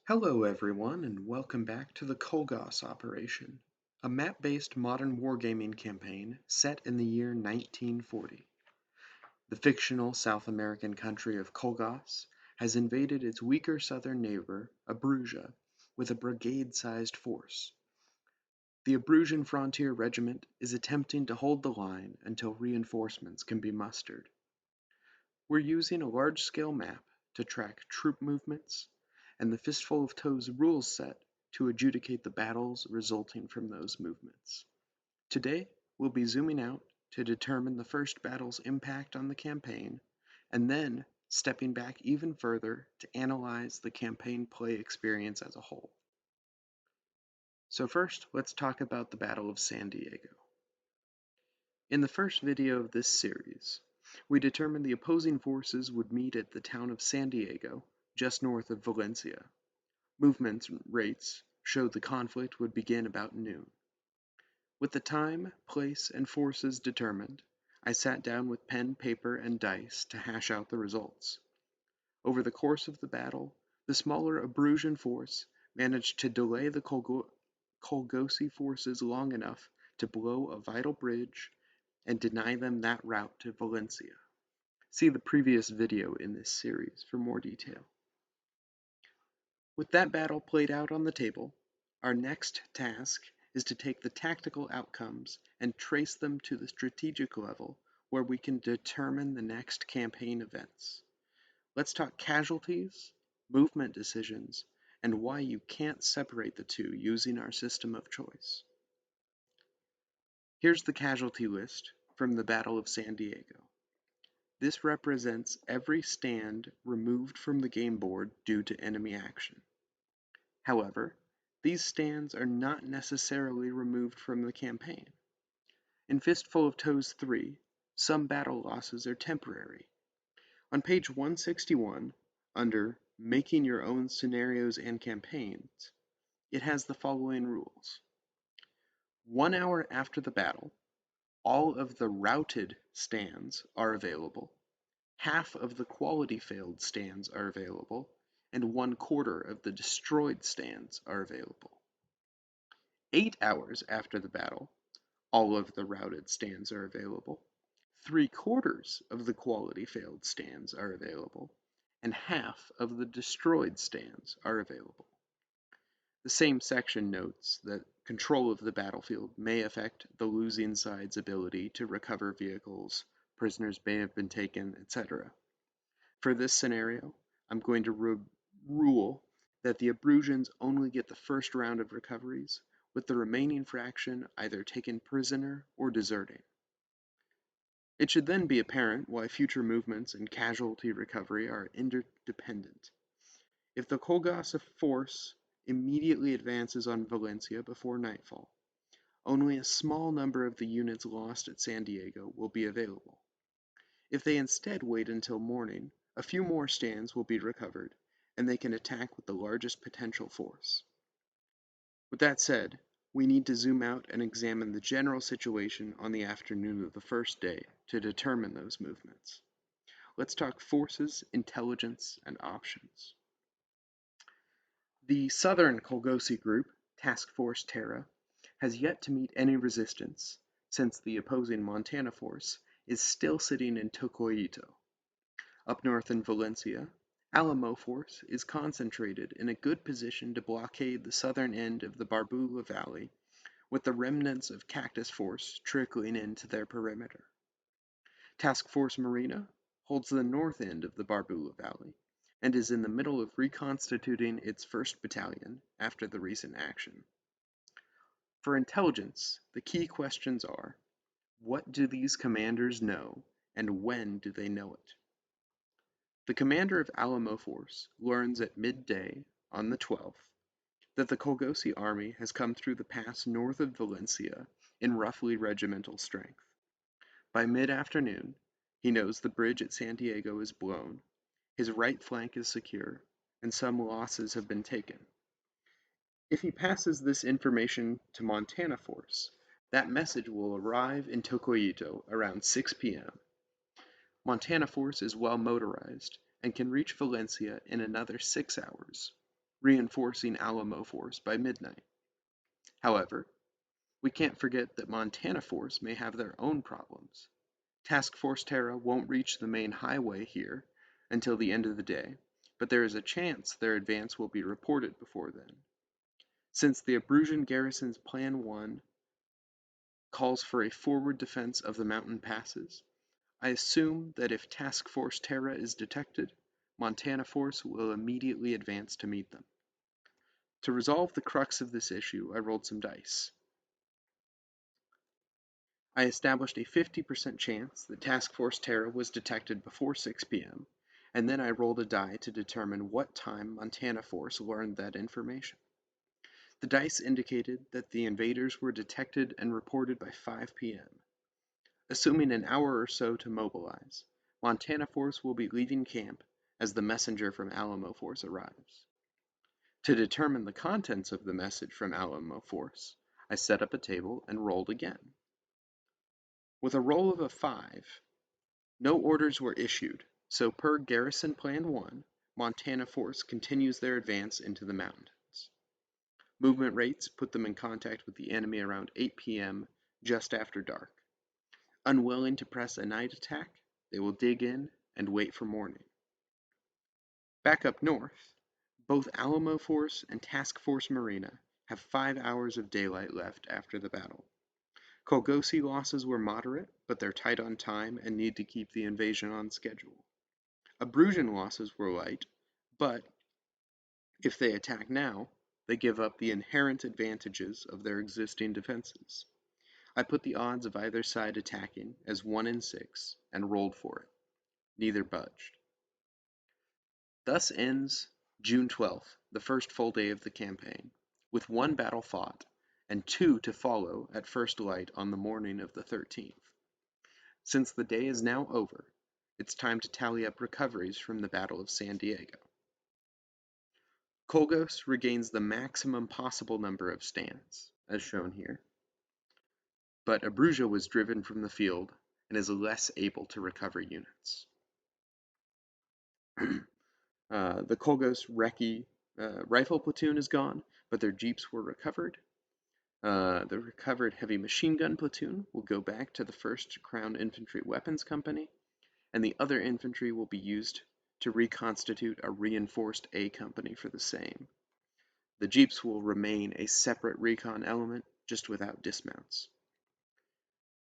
Hello everyone and welcome back to the Kolgos operation, a map-based modern wargaming campaign set in the year 1940. The fictional South American country of Kolgos has invaded its weaker southern neighbor, Abruzia, with a brigade-sized force. The Abruzzian Frontier Regiment is attempting to hold the line until reinforcements can be mustered. We're using a large-scale map to track troop movements, and the Fistful of Toes rules set to adjudicate the battles resulting from those movements. Today, we'll be zooming out to determine the first battle's impact on the campaign, and then stepping back even further to analyze the campaign play experience as a whole. So first, let's talk about the Battle of San Diego. In the first video of this series, we determined the opposing forces would meet at the town of San Diego, just north of Valencia. Movement rates showed the conflict would begin about noon. With the time, place, and forces determined, I sat down with pen, paper, and dice to hash out the results. Over the course of the battle, the smaller Abruzzian force managed to delay the Kolgosi forces long enough to blow a vital bridge and deny them that route to Valencia. See the previous video in this series for more detail. With that battle played out on the table, our next task is to take the tactical outcomes and trace them to the strategic level where we can determine the next campaign events. Let's talk casualties, movement decisions, and why you can't separate the two using our system of choice. Here's the casualty list from the Battle of San Diego. This represents every stand removed from the game board due to enemy action. However, these stands are not necessarily removed from the campaign. In Fistful of Toes 3, some battle losses are temporary. On page 161, under Making Your Own Scenarios and Campaigns, it has the following rules. 1 hour after the battle, all of the routed stands are available, half of the quality failed stands are available, and 1/4 of the destroyed stands are available. 8 hours after the battle, all of the routed stands are available, 3/4 of the quality failed stands are available, and half of the destroyed stands are available. The same section notes that control of the battlefield may affect the losing side's ability to recover vehicles, prisoners may have been taken, etc. For this scenario, I'm going to rule that the Abruzzians only get the first round of recoveries, with the remaining fraction either taken prisoner or deserting. It should then be apparent why future movements and casualty recovery are interdependent. If the Kolgos force immediately advances on Valencia before nightfall, only a small number of the units lost at San Diego will be available. If they instead wait until morning, a few more stands will be recovered, and they can attack with the largest potential force. With that said, we need to zoom out and examine the general situation on the afternoon of the first day to determine those movements. Let's talk forces, intelligence, and options. The Southern Kolgosi Group, Task Force Terra, has yet to meet any resistance, since the opposing Montana force is still sitting in Tocoito. Up north in Valencia, Alamo Force is concentrated in a good position to blockade the southern end of the Barbula Valley, with the remnants of Cactus Force trickling into their perimeter. Task Force Marina holds the north end of the Barbula Valley, and is in the middle of reconstituting its 1st Battalion after the recent action. For intelligence, the key questions are, what do these commanders know, and when do they know it? The commander of Alamo Force learns at midday on the 12th that the Kolgosi army has come through the pass north of Valencia in roughly regimental strength. By mid-afternoon, he knows the bridge at San Diego is blown, his right flank is secure, and some losses have been taken. If he passes this information to Montana Force, that message will arrive in Tocoito around 6 p.m. Montana Force is well motorized and can reach Valencia in another 6 hours. reinforcing Alamo Force by midnight. However, we can't forget that Montana Force may have their own problems. Task Force Terra won't reach the main highway here until the end of the day, but there is a chance their advance will be reported before then. Since the Abruzzian garrison's Plan 1 calls for a forward defense of the mountain passes, I assume that if Task Force Terra is detected, Montana Force will immediately advance to meet them. To resolve the crux of this issue, I rolled some dice. I established a 50% chance that Task Force Terra was detected before 6 p.m., and then I rolled a die to determine what time Montana Force learned that information. The dice indicated that the invaders were detected and reported by 5 p.m. Assuming an hour or so to mobilize, Montana Force will be leaving camp as the messenger from Alamo Force arrives. To determine the contents of the message from Alamo Force, I set up a table and rolled again. With a roll of a 5, no orders were issued, so per Garrison Plan 1, Montana Force continues their advance into the mountains. Movement rates put them in contact with the enemy around 8 p.m., just after dark. Unwilling to press a night attack, they will dig in and wait for morning. Back up north, both Alamo Force and Task Force Marina have 5 hours of daylight left after the battle. Kolgosi losses were moderate, but they're tight on time and need to keep the invasion on schedule. Abruzzian losses were light, but if they attack now, they give up the inherent advantages of their existing defenses. I put the odds of either side attacking as 1 in 6 and rolled for it. Neither budged. Thus ends June 12th, the first full day of the campaign, with 1 battle fought and 2 to follow at first light on the morning of the 13th. Since the day is now over, it's time to tally up recoveries from the Battle of San Diego. Kolgos regains the maximum possible number of stands, as shown here, but Abruzia was driven from the field and is less able to recover units. The Kolgos Recce rifle platoon is gone, but their jeeps were recovered. The recovered heavy machine gun platoon will go back to the 1st Crown Infantry Weapons Company, and the other infantry will be used to reconstitute a reinforced A company for the same. The jeeps will remain a separate recon element, just without dismounts.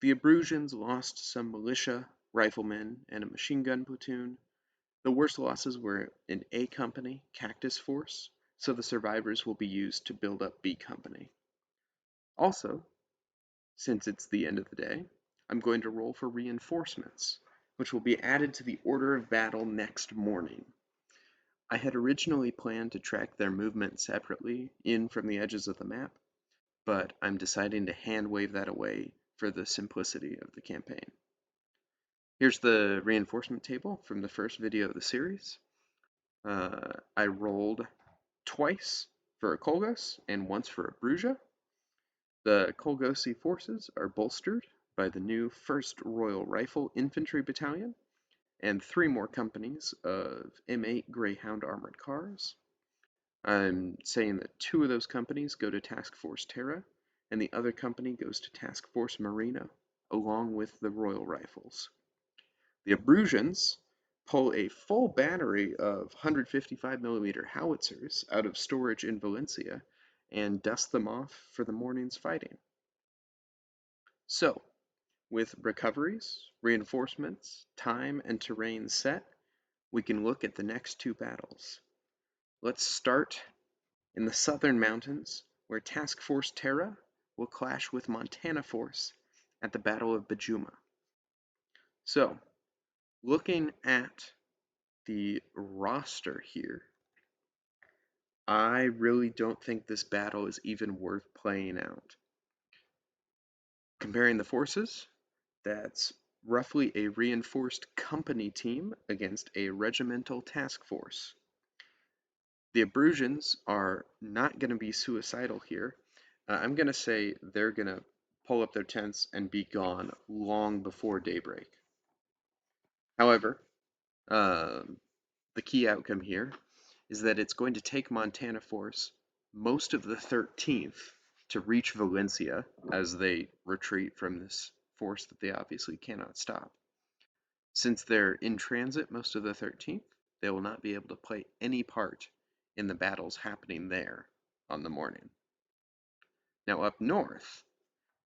The Abruzzians lost some militia, riflemen, and a machine gun platoon. The worst losses were in A Company, Cactus Force, so the survivors will be used to build up B Company. Also, since it's the end of the day, I'm going to roll for reinforcements, which will be added to the order of battle next morning. I had originally planned to track their movement separately in from the edges of the map, but I'm deciding to hand wave that away for the simplicity of the campaign. Here's the reinforcement table from the first video of the series. I rolled twice for Kolgos and once for Abruzia. The Kolgosi forces are bolstered by the new 1st Royal Rifle Infantry Battalion and 3 more companies of M8 Greyhound armored cars. I'm saying that 2 of those companies go to Task Force Terra, and the other company goes to Task Force Marina, along with the Royal Rifles. The Abruzzians pull a full battery of 155mm howitzers out of storage in Valencia and dust them off for the morning's fighting. So, with recoveries, reinforcements, time, and terrain set, we can look at the next 2 battles. Let's start in the southern mountains, where Task Force Terra will clash with Montana Force at the Battle of Bajuma. So, looking at the roster here, I really don't think this battle is even worth playing out. Comparing the forces, that's roughly a reinforced company team against a regimental task force. The Abruzzians are not going to be suicidal here. I'm going to say they're going to pull up their tents and be gone long before daybreak. However, the key outcome here is that it's going to take Montana force most of the 13th to reach Valencia as they retreat from this force that they obviously cannot stop. Since they're in transit most of the 13th, they will not be able to play any part in the battles happening there on the morning. Now up north,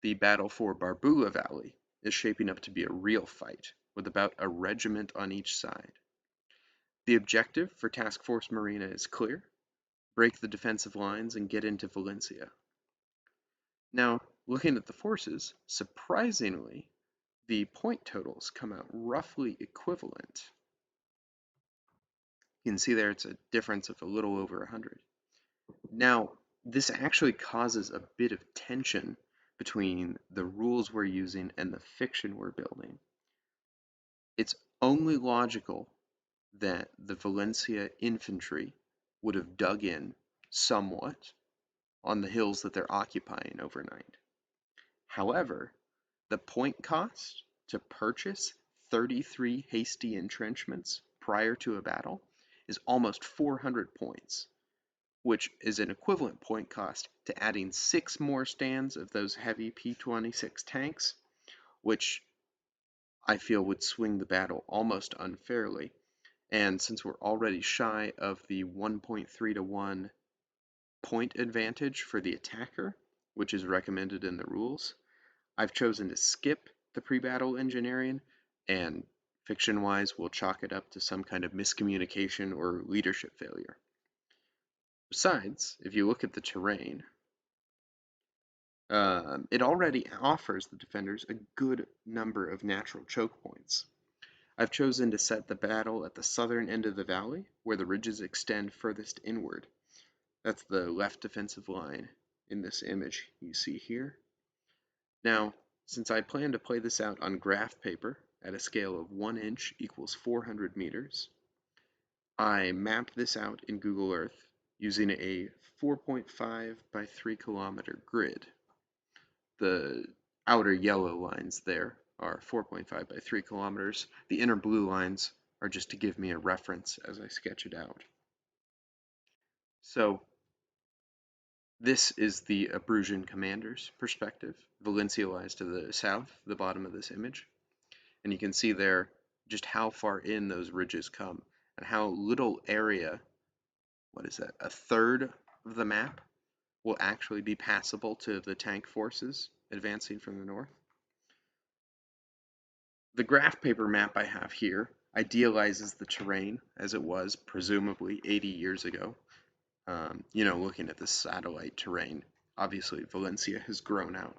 the battle for Barbula Valley is shaping up to be a real fight, with about a regiment on each side. The objective for Task Force Marina is clear: break the defensive lines and get into Valencia. Now, looking at the forces, surprisingly, the point totals come out roughly equivalent. You can see there it's a difference of a little over 100. Now, this actually causes a bit of tension between the rules we're using and the fiction we're building. It's only logical that the Valencia infantry would have dug in somewhat on the hills that they're occupying overnight. However, the point cost to purchase 33 hasty entrenchments prior to a battle is almost 400 points, which is an equivalent point cost to adding 6 more stands of those heavy P-26 tanks, which I feel would swing the battle almost unfairly. And since we're already shy of the 1.3 to 1 point advantage for the attacker, which is recommended in the rules, I've chosen to skip the pre-battle engineering, and fiction-wise we'll chalk it up to some kind of miscommunication or leadership failure. Besides, if you look at the terrain, it already offers the defenders a good number of natural choke points. I've chosen to set the battle at the southern end of the valley, where the ridges extend furthest inward. That's the left defensive line in this image you see here. Now, since I plan to play this out on graph paper at a scale of 1 inch equals 400 meters, I map this out in Google Earth using a 4.5 by 3 kilometer grid. The outer yellow lines there are 4.5 by 3 kilometers. The inner blue lines are just to give me a reference as I sketch it out. So this is the Abruzzian commander's perspective. Valencia lies to the south, the bottom of this image. And you can see there just how far in those ridges come and how little area, what is that, a third of the map will actually be passable to the tank forces advancing from the north. The graph paper map I have here idealizes the terrain as it was presumably 80 years ago. Looking at the satellite terrain, obviously Valencia has grown out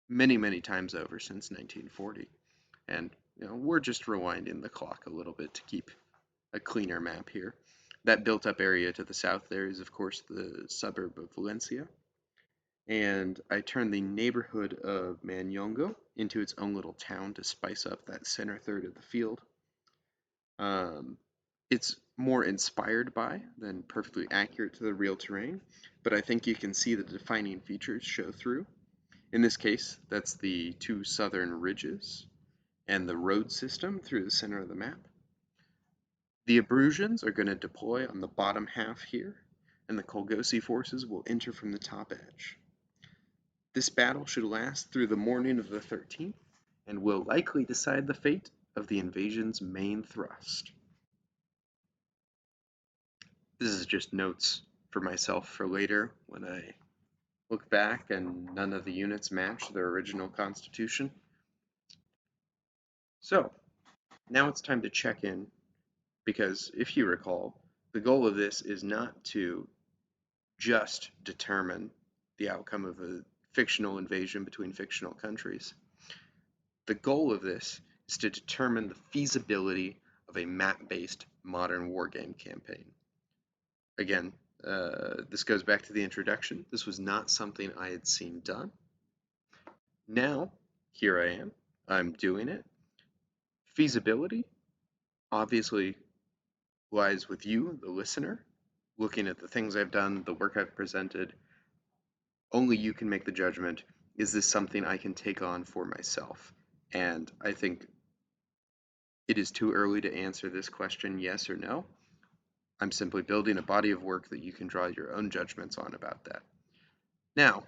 many, many times over since 1940. And we're just rewinding the clock a little bit to keep a cleaner map here. That built up area to the south there is, of course, the suburb of Valencia. And I turned the neighborhood of Manyongo into its own little town to spice up that center third of the field. It's more inspired by than perfectly accurate to the real terrain, but I think you can see the defining features show through. In this case, that's the 2 southern ridges and the road system through the center of the map. The Abruzzians are going to deploy on the bottom half here, and the Kolgosi forces will enter from the top edge. This battle should last through the morning of the 13th, and will likely decide the fate of the invasion's main thrust. This is just notes for myself for later when I look back and none of the units match their original constitution. So, now it's time to check in, because if you recall, the goal of this is not to just determine the outcome of a fictional invasion between fictional countries. The goal of this is to determine the feasibility of a map-based modern wargame campaign. Again, this goes back to the introduction. This was not something I had seen done. Now, here I am. I'm doing it. Feasibility obviously lies with you, the listener, looking at the things I've done, the work I've presented. Only you can make the judgment, is this something I can take on for myself? And I think it is too early to answer this question yes or no. I'm simply building a body of work that you can draw your own judgments on about that. Now,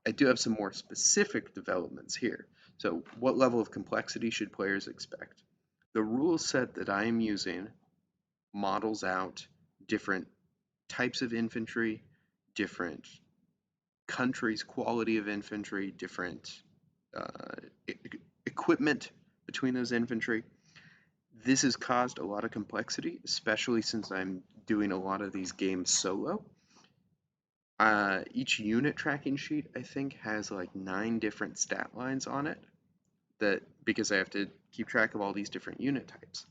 I do have some more specific developments here. So what level of complexity should players expect? The rule set that I am using models out different types of infantry, different countries' quality of infantry, different uh, e- equipment between those infantry. This has caused a lot of complexity, especially since I'm doing a lot of these games solo. Each unit tracking sheet, I think, has like 9 different stat lines on it that because I have to keep track of all these different unit types.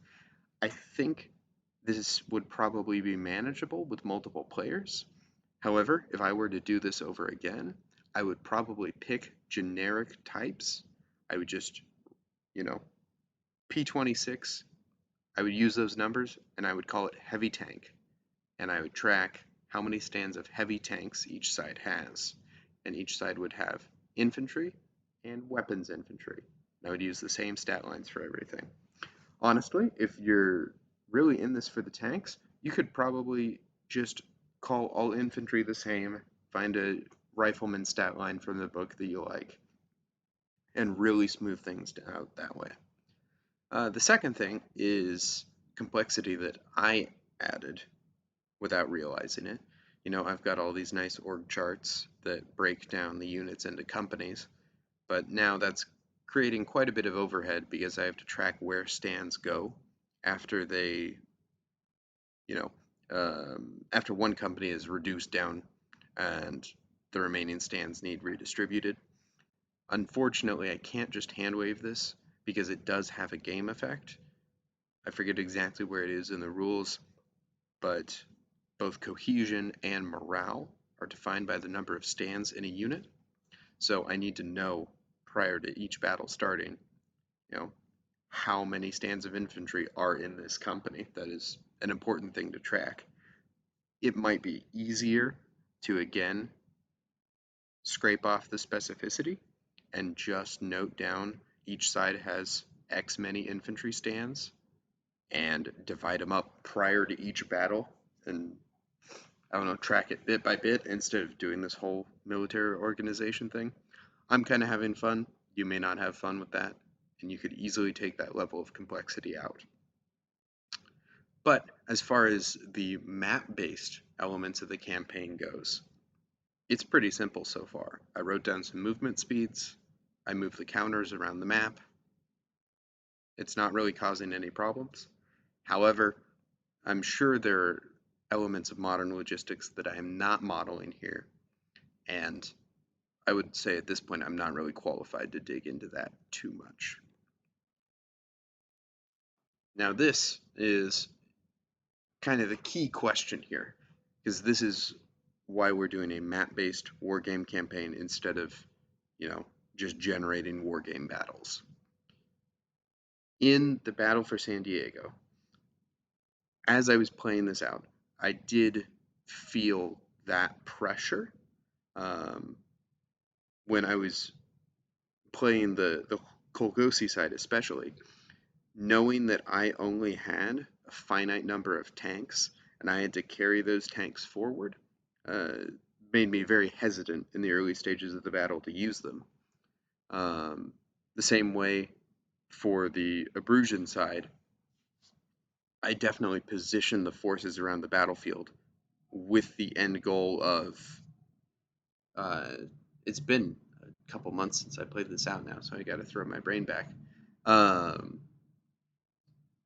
I think this would probably be manageable with multiple players. However, if I were to do this over again, I would probably pick generic types. I would just, you know, P26, I would use those numbers and I would call it heavy tank. And I would track how many stands of heavy tanks each side has. And each side would have infantry and weapons infantry. And I would use the same stat lines for everything. Honestly, if you're really in this for the tanks, you could probably just call all infantry the same, find a rifleman stat line from the book that you like, and really smooth things out that way. The second thing is complexity that I added without realizing it. You know, I've got all these nice org charts that break down the units into companies, but now that's creating quite a bit of overhead because I have to track where stands go after they, you know, after one company is reduced down and the remaining stands need redistributed. Unfortunately, I can't just hand wave this because it does have a game effect. I forget exactly where it is in the rules, but both cohesion and morale are defined by the number of stands in a unit. So I need to know prior to each battle starting, you know, how many stands of infantry are in this company. That is an important thing to track. It might be easier to again scrape off the specificity and just note down each side has X many infantry stands and divide them up prior to each battle and I don't know, track it bit by bit instead of doing this whole military organization thing. I'm kind of having fun. You may not have fun with that, and you could easily take that level of complexity out. But as far as the map-based elements of the campaign goes, it's pretty simple so far. I wrote down some movement speeds. I moved the counters around the map. It's not really causing any problems. However, I'm sure there are elements of modern logistics that I am not modeling here, and I would say at this point I'm not really qualified to dig into that too much. Now this is kind of the key question here, because this is why we're doing a map-based wargame campaign instead of, you know, just generating wargame battles. In the Battle for San Diego, as I was playing this out, I did feel that pressure um, when I was playing the Kolgosi side especially, knowing that I only had a finite number of tanks and I had to carry those tanks forward uh, made me very hesitant in the early stages of the battle to use them. The same way for the Abruzzian side, I definitely positioned the forces around the battlefield with the end goal of uh, it's been a couple months since I played this out now, so I got to throw my brain back. Um,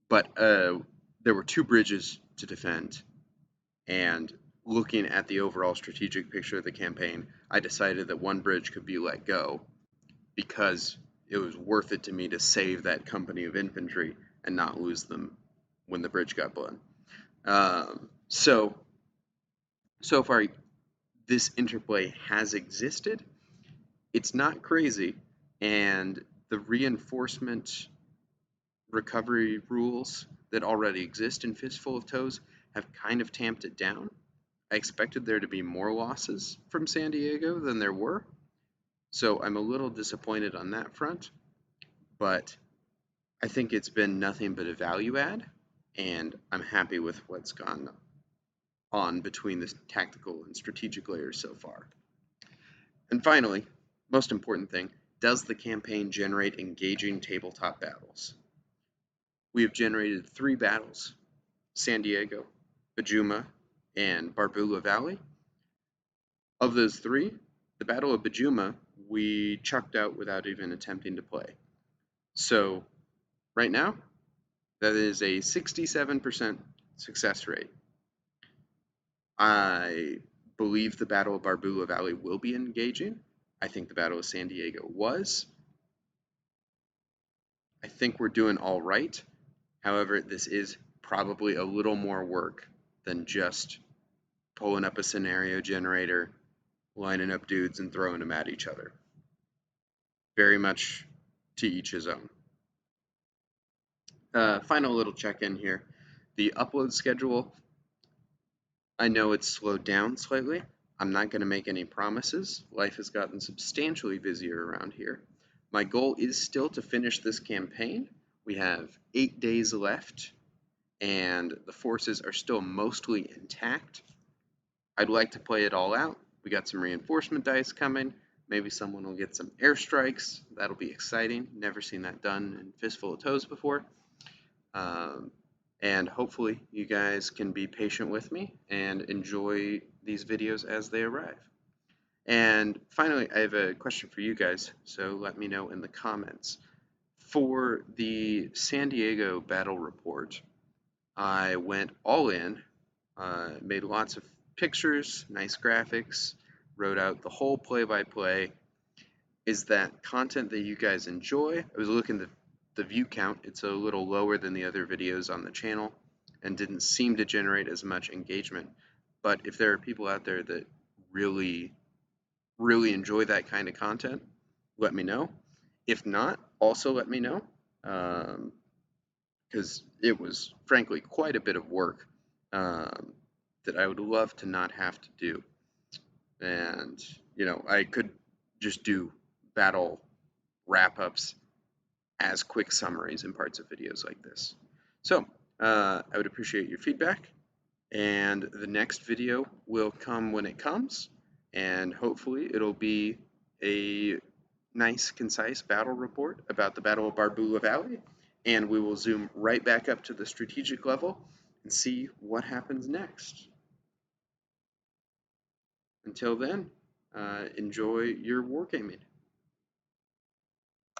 but there were 2 bridges to defend, and looking at the overall strategic picture of the campaign, I decided that one bridge could be let go because it was worth it to me to save that company of infantry and not lose them when the bridge got blown. So far, this interplay has existed. It's not crazy, and the reinforcement recovery rules that already exist in Fistful of Toes have kind of tamped it down. I expected there to be more losses from San Diego than there were, so I'm a little disappointed on that front, but I think it's been nothing but a value add, and I'm happy with what's gone on between the tactical and strategic layers so far. And finally, most important thing, does the campaign generate engaging tabletop battles? We have generated 3 battles, San Diego, Bajuma, and Barbula Valley. Of those 3, the Battle of Bajuma we chucked out without even attempting to play. So right now, that is a 67% success rate. I believe the Battle of Barbula Valley will be engaging. I think the Battle of San Diego was. I think we're doing all right. However, this is probably a little more work than just pulling up a scenario generator, lining up dudes, and throwing them at each other. Very much to each his own. Final little check-in here. The upload schedule, I know it's slowed down slightly. I'm not going to make any promises. Life has gotten substantially busier around here. My goal is still to finish this campaign. We have 8 days left, and the forces are still mostly intact. I'd like to play it all out. We got some reinforcement dice coming. Maybe someone will get some airstrikes. That'll be exciting. Never seen that done in Fistful of Toes before. And hopefully you guys can be patient with me and enjoy these videos as they arrive. And finally, I have a question for you guys, so let me know in the comments. For the San Diego battle report, I went all in, made lots of pictures, nice graphics, wrote out the whole play-by-play. Is that content that you guys enjoy? I was looking at the view count. It's a little lower than the other videos on the channel and didn't seem to generate as much engagement. But if there are people out there that really enjoy that kind of content, let me know. If not, also let me know, because it was frankly quite a bit of work that I would love to not have to do. And, I could just do battle wrap-ups as quick summaries in parts of videos like this. So, I would appreciate your feedback, and the next video will come when it comes, and hopefully it'll be a nice, concise battle report about the Battle of Barbula Valley, and we will zoom right back up to the strategic level and see what happens next. Until then, enjoy your wargaming.